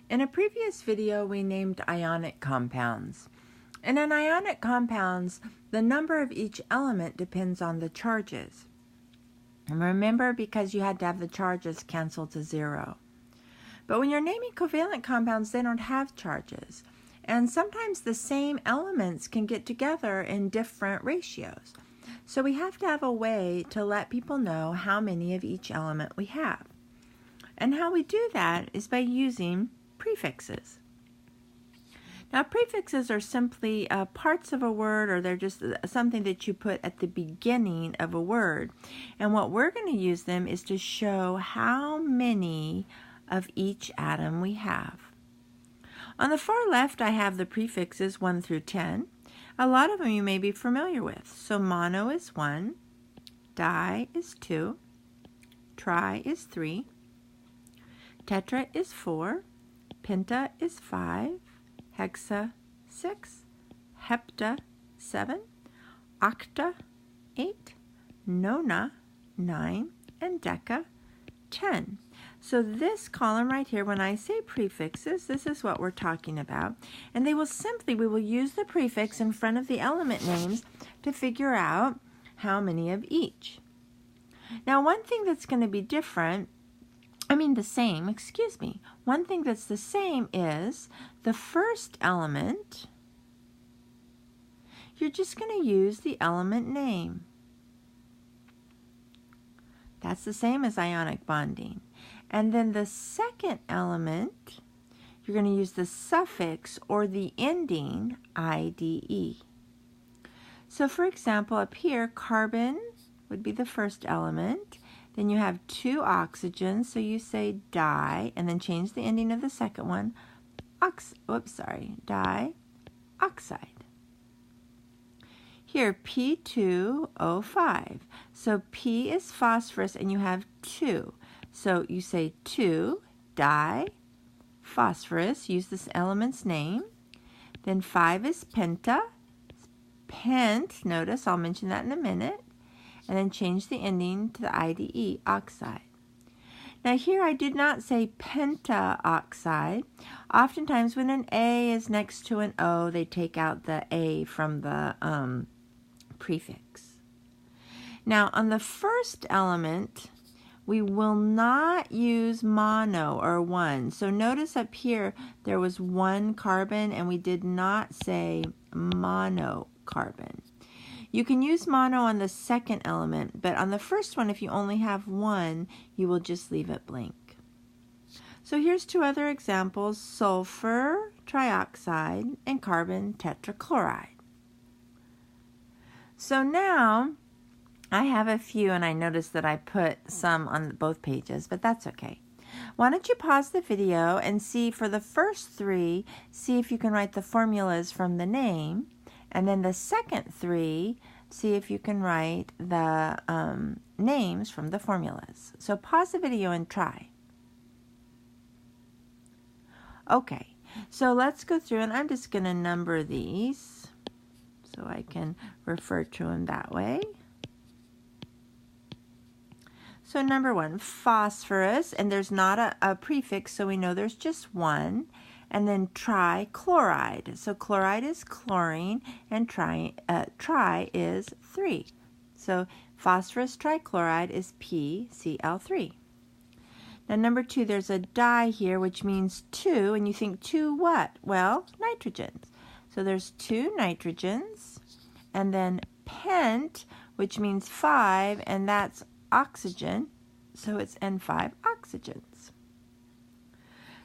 In a previous video, we named ionic compounds. And in ionic compounds, the number of each element depends on the charges. And remember, because you had to have the charges cancel to zero. But when you're naming covalent compounds, they don't have charges. And sometimes the same elements can get together in different ratios. So we have to have a way to let people know how many of each element we have. And how we do that is by using prefixes. Now, prefixes are simply parts of a word, or they're just something that you put at the beginning of a word. And what we're going to use them is to show how many of each atom we have. On the far left, I have the prefixes 1 through 10. A lot of them you may be familiar with. So mono is 1, di is 2, tri is 3, tetra is 4, penta is 5, hexa 6, hepta 7, octa 8, nona 9, and deca 10. So this column right here, when I say prefixes, this is what we're talking about. And we will use the prefix in front of the element names to figure out how many of each. Now, one thing that's going to be one thing that's the same is the first element, you're just going to use the element name. That's the same as ionic bonding. And then the second element, you're going to use the suffix or the ending IDE. So for example, up here, carbon would be the first element. Then you have 2 oxygens, so you say di, and then change the ending of the second one, dioxide. Here, P2O5. So P is phosphorus, and you have 2. So you say 2, di, phosphorus, use this element's name. Then 5 is penta, pent, notice, I'll mention that in a minute. And then change the ending to the IDE, oxide. Now here I did not say pentaoxide. Oftentimes when an A is next to an O, they take out the A from the prefix. Now on the first element, we will not use mono or 1. So notice up here there was 1 carbon and we did not say monocarbon. You can use mono on the second element, but on the first one, if you only have 1, you will just leave it blank. So here's 2 other examples, sulfur trioxide and carbon tetrachloride. So now I have a few, and I noticed that I put some on both pages, but that's okay. Why don't you pause the video and see for the first 3, see if you can write the formulas from the name, and then the second 3, see if you can write the names from the formulas. So pause the video and try. Okay, so let's go through, and I'm just going to number these so I can refer to them that way. So number 1, phosphorus, and there's not a prefix, so we know there's just 1. And then trichloride. So chloride is chlorine, and tri is 3. So phosphorus trichloride is PCl3. Now number 2, there's a di here, which means 2, and you think 2 what? Well, nitrogens. So there's 2 nitrogens, and then pent, which means 5, and that's oxygen, so it's N5 oxygens.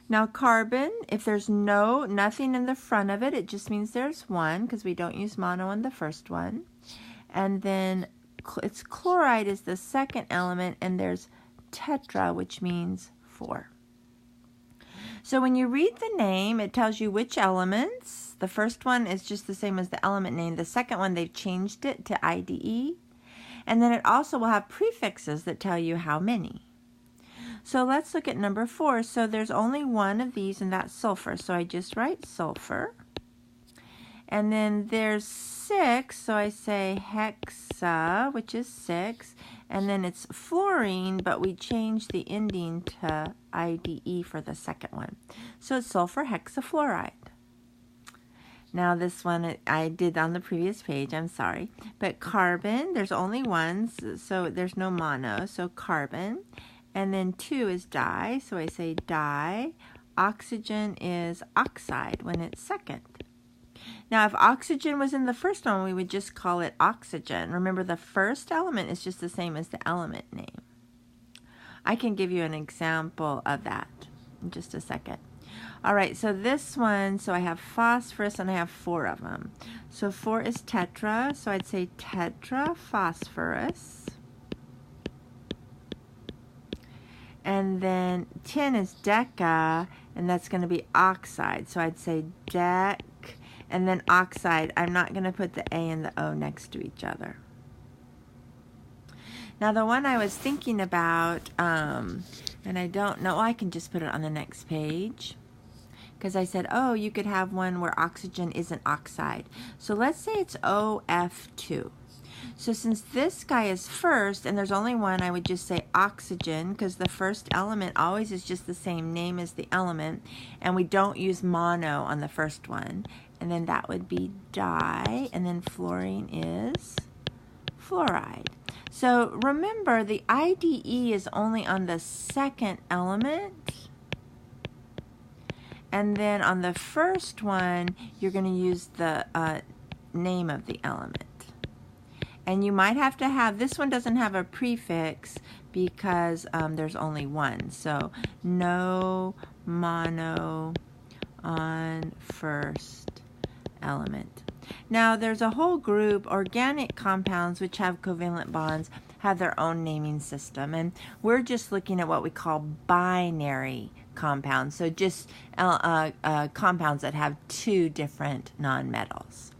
Now carbon, if there's nothing in the front of it, it just means there's 1 because we don't use mono on the first one. And then its chloride is the second element, and there's tetra, which means 4. So when you read the name, it tells you which elements. The first one is just the same as the element name. The second one, they've changed it to IDE. And then it also will have prefixes that tell you how many. So let's look at number 4. So there's only 1 of these, and that's sulfur. So I just write sulfur. And then there's 6, so I say which is 6. And then it's fluorine, but we change the ending to IDE for the second one. So it's sulfur hexafluoride. Now this one I did on the previous page, I'm sorry. But carbon, there's only one, so there's no mono, so carbon. And then 2 is di, so I say di. Oxygen is oxide when it's second. Now if oxygen was in the first one, we would just call it oxygen. Remember, the first element is just the same as the element name. I can give you an example of that in just a second. All right, so this one, so I have phosphorus and I have 4 of them. So 4 is tetra, so I'd say tetraphosphorus. And then 10 is deca, and that's going to be oxide. So I'd say dec, and then oxide. I'm not going to put the A and the O next to each other. Now the one I was thinking about, and I don't know, I can just put it on the next page. Because I said, oh, you could have one where oxygen isn't oxide. So let's say it's OF2. So since this guy is first, and there's only one, I would just say oxygen, because the first element always is just the same name as the element, and we don't use mono on the first one. And then that would be di, and then fluorine is fluoride. So remember, the IDE is only on the second element. And then on the first one, you're going to use the name of the element. And you might have to have, this one doesn't have a prefix because there's only one. So no mono on first element. Now there's a whole group, organic compounds, which have covalent bonds, have their own naming system. And we're just looking at what we call binary compounds. So just compounds that have 2 different nonmetals.